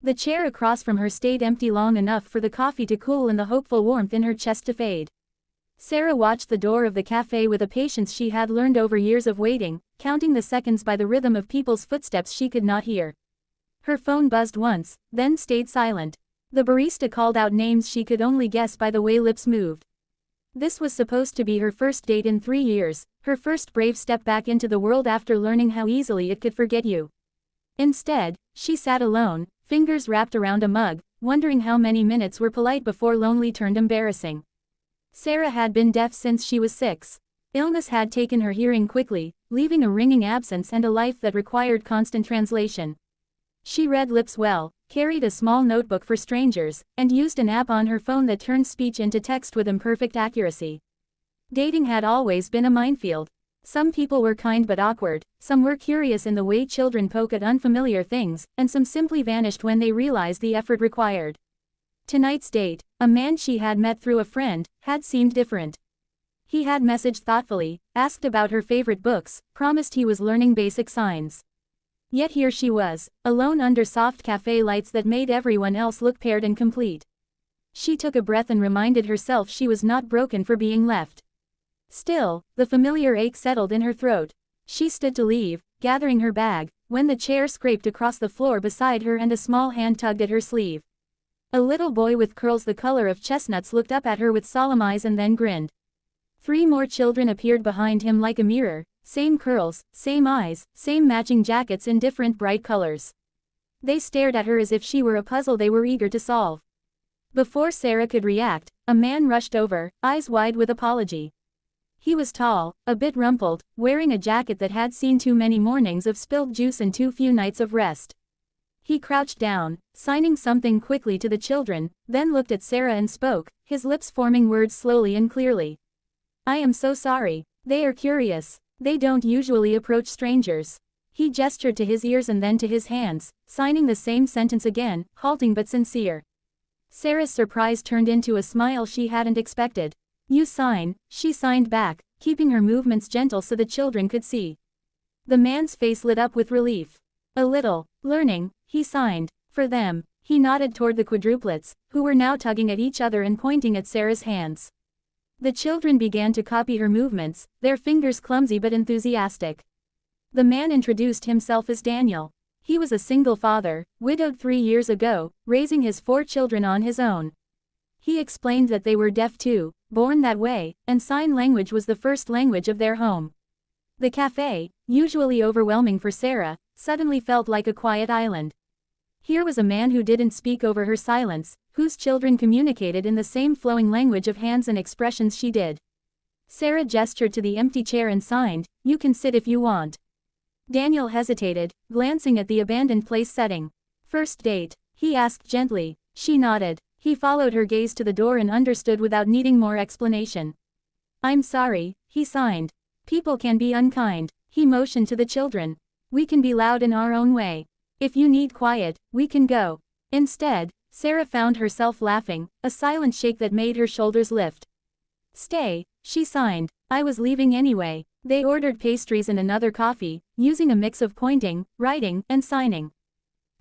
The chair across from her stayed empty long enough for the coffee to cool and the hopeful warmth in her chest to fade. Sarah watched the door of the cafe with a patience she had learned over years of waiting, counting the seconds by the rhythm of people's footsteps she could not hear. Her phone buzzed once, then stayed silent. The barista called out names she could only guess by the way lips moved. This was supposed to be her first date in 3 years, her first brave step back into the world after learning how easily it could forget you. Instead, she sat alone, fingers wrapped around a mug, wondering how many minutes were polite before lonely turned embarrassing. Sarah had been deaf since she was 6. Illness had taken her hearing quickly, leaving a ringing absence and a life that required constant translation. She read lips well, carried a small notebook for strangers, and used an app on her phone that turned speech into text with imperfect accuracy. Dating had always been a minefield. Some people were kind but awkward, some were curious in the way children poke at unfamiliar things, and some simply vanished when they realized the effort required. Tonight's date, a man she had met through a friend, had seemed different. He had messaged thoughtfully, asked about her favorite books, promised he was learning basic signs. Yet here she was, alone under soft cafe lights that made everyone else look paired and complete. She took a breath and reminded herself she was not broken for being left. Still, the familiar ache settled in her throat. She stood to leave, gathering her bag, when the chair scraped across the floor beside her and a small hand tugged at her sleeve. A little boy with curls the color of chestnuts looked up at her with solemn eyes and then grinned. 3 more children appeared behind him like a mirror, same curls, same eyes, same matching jackets in different bright colors. They stared at her as if she were a puzzle they were eager to solve. Before Sarah could react, a man rushed over, eyes wide with apology. He was tall, a bit rumpled, wearing a jacket that had seen too many mornings of spilled juice and too few nights of rest. He crouched down, signing something quickly to the children, then looked at Sarah and spoke, his lips forming words slowly and clearly. "I am so sorry. They are curious. They don't usually approach strangers." He gestured to his ears and then to his hands, signing the same sentence again, halting but sincere. Sarah's surprise turned into a smile she hadn't expected. "You sign," she signed back, keeping her movements gentle so the children could see. The man's face lit up with relief. "A little learning," he signed. "For them." He nodded toward the quadruplets, who were now tugging at each other and pointing at Sarah's hands. The children began to copy her movements, their fingers clumsy but enthusiastic. The man introduced himself as Daniel. He was a single father, widowed 3 years ago, raising his 4 children on his own. He explained that they were deaf too, born that way, and sign language was the first language of their home. The cafe, usually overwhelming for Sarah, suddenly felt like a quiet island. Here was a man who didn't speak over her silence, whose children communicated in the same flowing language of hands and expressions she did. Sarah gestured to the empty chair and signed, "You can sit if you want." Daniel hesitated, glancing at the abandoned place setting. "First date?" he asked gently. She nodded. He followed her gaze to the door and understood without needing more explanation. "I'm sorry," he signed. "People can be unkind." He motioned to the children. "We can be loud in our own way. If you need quiet, we can go." Instead, Sarah found herself laughing, a silent shake that made her shoulders lift. "Stay," she signed. "I was leaving anyway." They ordered pastries and another coffee, using a mix of pointing, writing, and signing.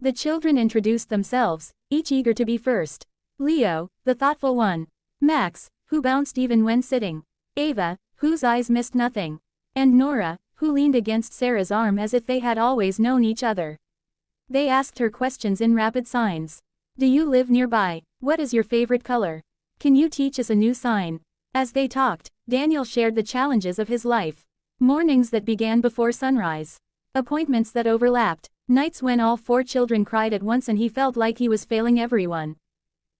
The children introduced themselves, each eager to be first. Leo, the thoughtful one. Max, who bounced even when sitting. Ava, whose eyes missed nothing. And Nora, who leaned against Sarah's arm as if they had always known each other. They asked her questions in rapid signs. "Do you live nearby? What is your favorite color? Can you teach us a new sign?" As they talked, Daniel shared the challenges of his life. Mornings that began before sunrise. Appointments that overlapped. Nights when all 4 children cried at once and he felt like he was failing everyone.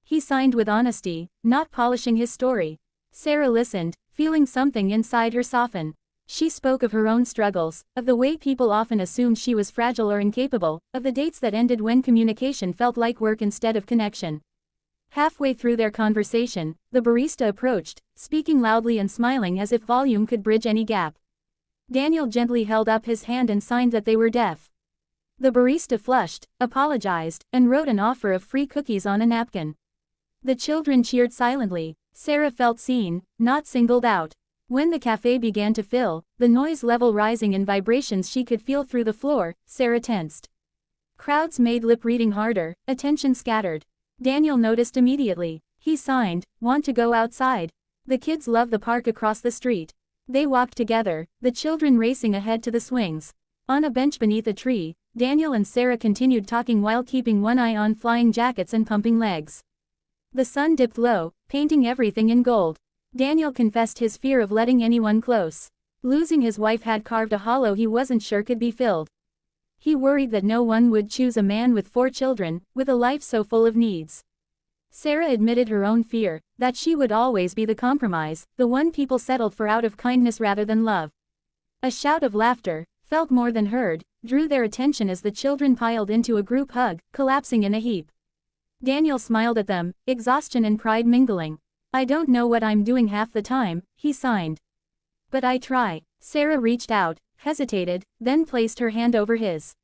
He signed with honesty, not polishing his story. Sarah listened, feeling something inside her soften. She spoke of her own struggles, of the way people often assumed she was fragile or incapable, of the dates that ended when communication felt like work instead of connection. Halfway through their conversation, the barista approached, speaking loudly and smiling as if volume could bridge any gap. Daniel gently held up his hand and signed that they were deaf. The barista flushed, apologized, and wrote an offer of free cookies on a napkin. The children cheered silently. Sarah felt seen, not singled out. When the cafe began to fill, the noise level rising in vibrations she could feel through the floor, Sarah tensed. Crowds made lip reading harder, attention scattered. Daniel noticed immediately. He signed, "Want to go outside?" The kids love the park across the street. They walked together, the children racing ahead to the swings. On a bench beneath a tree, Daniel and Sarah continued talking while keeping one eye on flying jackets and pumping legs. The sun dipped low, painting everything in gold. Daniel confessed his fear of letting anyone close. Losing his wife had carved a hollow he wasn't sure could be filled. He worried that no one would choose a man with 4 children, with a life so full of needs. Sarah admitted her own fear, that she would always be the compromise, the one people settled for out of kindness rather than love. A shout of laughter, felt more than heard, drew their attention as the children piled into a group hug, collapsing in a heap. Daniel smiled at them, exhaustion and pride mingling. "I don't know what I'm doing half the time," he signed. "But I try." Sarah reached out, hesitated, then placed her hand over his.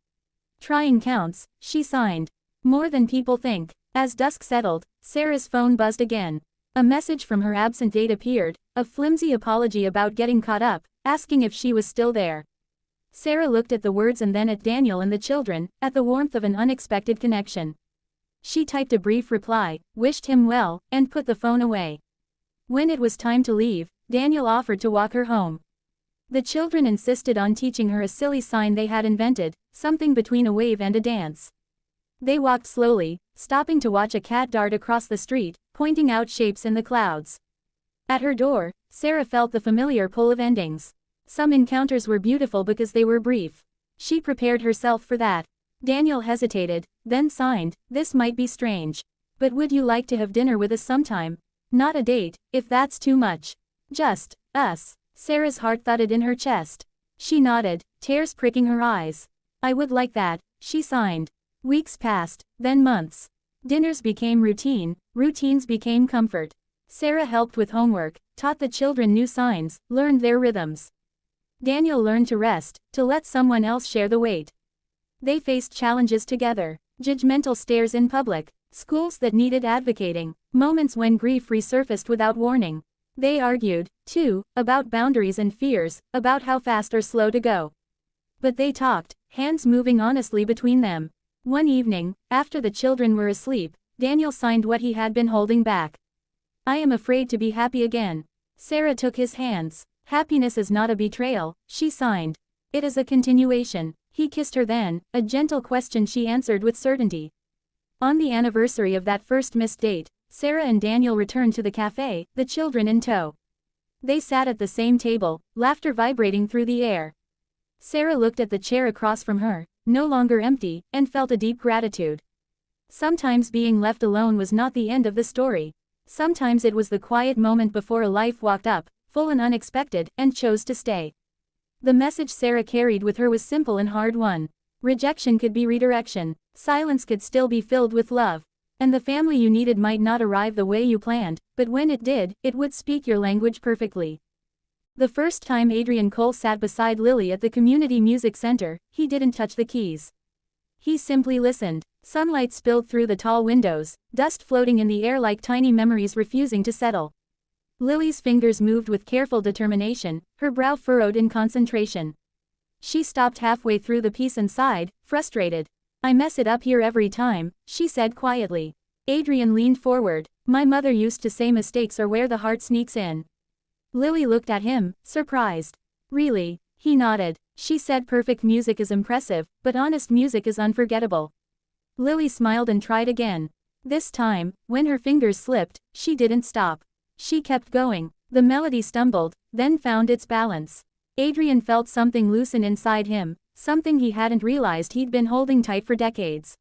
"Trying counts," she signed. "More than people think." As dusk settled, Sarah's phone buzzed again. A message from her absent date appeared, a flimsy apology about getting caught up, asking if she was still there. Sarah looked at the words and then at Daniel and the children, at the warmth of an unexpected connection. She typed a brief reply, wished him well, and put the phone away. When it was time to leave, Daniel offered to walk her home. The children insisted on teaching her a silly sign they had invented, something between a wave and a dance. They walked slowly, stopping to watch a cat dart across the street, pointing out shapes in the clouds. At her door, Sarah felt the familiar pull of endings. Some encounters were beautiful because they were brief. She prepared herself for that. Daniel hesitated, then signed, "This might be strange. But would you like to have dinner with us sometime? Not a date, if that's too much. Just us." Sarah's heart thudded in her chest. She nodded, tears pricking her eyes. "I would like that," she signed. Weeks passed, then months. Dinners became routine, routines became comfort. Sarah helped with homework, taught the children new signs, learned their rhythms. Daniel learned to rest, to let someone else share the weight. They faced challenges together, judgmental stares in public, schools that needed advocating, moments when grief resurfaced without warning. They argued, too, about boundaries and fears, about how fast or slow to go. But they talked, hands moving honestly between them. One evening, after the children were asleep, Daniel signed what he had been holding back. "I am afraid to be happy again." Sarah took his hands. "Happiness is not a betrayal," she signed. "It is a continuation." He kissed her then, a gentle question she answered with certainty. On the anniversary of that first missed date, Sarah and Daniel returned to the cafe, the children in tow. They sat at the same table, laughter vibrating through the air. Sarah looked at the chair across from her, no longer empty, and felt a deep gratitude. Sometimes being left alone was not the end of the story. Sometimes it was the quiet moment before a life walked up, full and unexpected, and chose to stay. The message Sarah carried with her was simple and hard won. Rejection could be redirection. Silence could still be filled with love. And the family you needed might not arrive the way you planned, but when it did, it would speak your language perfectly. The first time Adrian Cole sat beside Lily at the community music center, he didn't touch the keys. He simply listened. Sunlight spilled through the tall windows, dust floating in the air like tiny memories refusing to settle. Lily's fingers moved with careful determination, her brow furrowed in concentration. She stopped halfway through the piece and sighed, frustrated. "I mess it up here every time," she said quietly. Adrian leaned forward. "My mother used to say mistakes are where the heart sneaks in." Lily looked at him, surprised. "Really?" He nodded. She said perfect music is impressive, but honest music is unforgettable. Lily smiled and tried again. This time, when her fingers slipped, she didn't stop. She kept going. The melody stumbled, then found its balance. Adrian felt something loosen inside him, something he hadn't realized he'd been holding tight for decades.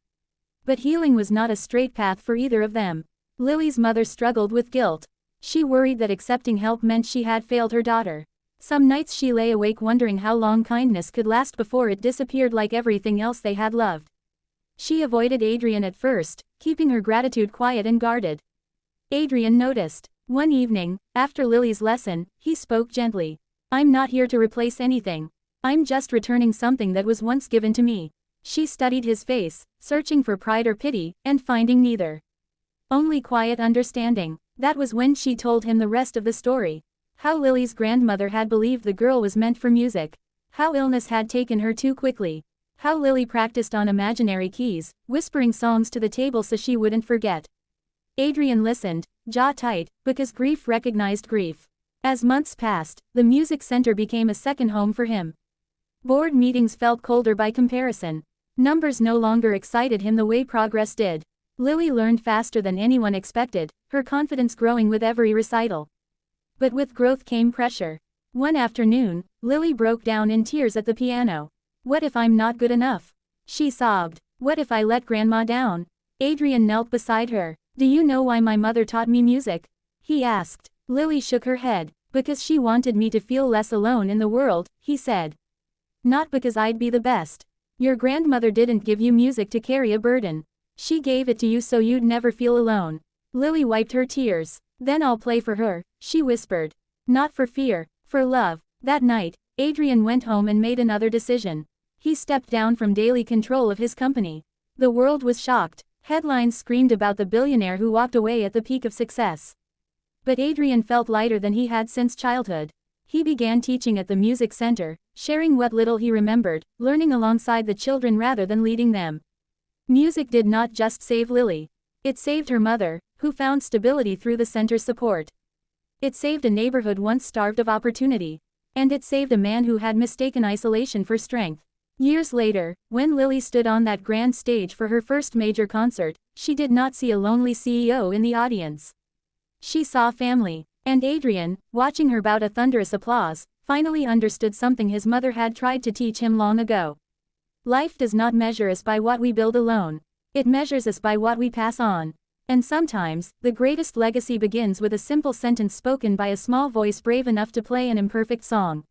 But healing was not a straight path for either of them. Lily's mother struggled with guilt. She worried that accepting help meant she had failed her daughter. Some nights she lay awake wondering how long kindness could last before it disappeared like everything else they had loved. She avoided Adrian at first, keeping her gratitude quiet and guarded. Adrian noticed. One evening, after Lily's lesson, he spoke gently. "I'm not here to replace anything. I'm just returning something that was once given to me." She studied his face, searching for pride or pity, and finding neither. Only quiet understanding. That was when she told him the rest of the story. How Lily's grandmother had believed the girl was meant for music. How illness had taken her too quickly. How Lily practiced on imaginary keys, whispering songs to the table so she wouldn't forget. Adrian listened, jaw tight, because grief recognized grief. As months passed, the music center became a second home for him. Board meetings felt colder by comparison. Numbers no longer excited him the way progress did. Lily learned faster than anyone expected, her confidence growing with every recital. But with growth came pressure. One afternoon, Lily broke down in tears at the piano. "What if I'm not good enough?" she sobbed. "What if I let Grandma down?" Adrian knelt beside her. "Do you know why my mother taught me music?" he asked. Lily shook her head. "Because she wanted me to feel less alone in the world," he said. "Not because I'd be the best. Your grandmother didn't give you music to carry a burden. She gave it to you so you'd never feel alone." Lily wiped her tears. "Then I'll play for her," she whispered. "Not for fear, for love." That night, Adrian went home and made another decision. He stepped down from daily control of his company. The world was shocked. Headlines screamed about the billionaire who walked away at the peak of success. But Adrian felt lighter than he had since childhood. He began teaching at the music center, sharing what little he remembered, learning alongside the children rather than leading them. Music did not just save Lily. It saved her mother, who found stability through the center's support. It saved a neighborhood once starved of opportunity. And it saved a man who had mistaken isolation for strength. Years later, when Lily stood on that grand stage for her first major concert, she did not see a lonely CEO in the audience. She saw family. And Adrian, watching her bow to thunderous applause, finally understood something his mother had tried to teach him long ago. Life does not measure us by what we build alone. It measures us by what we pass on. And sometimes, the greatest legacy begins with a simple sentence spoken by a small voice brave enough to play an imperfect song.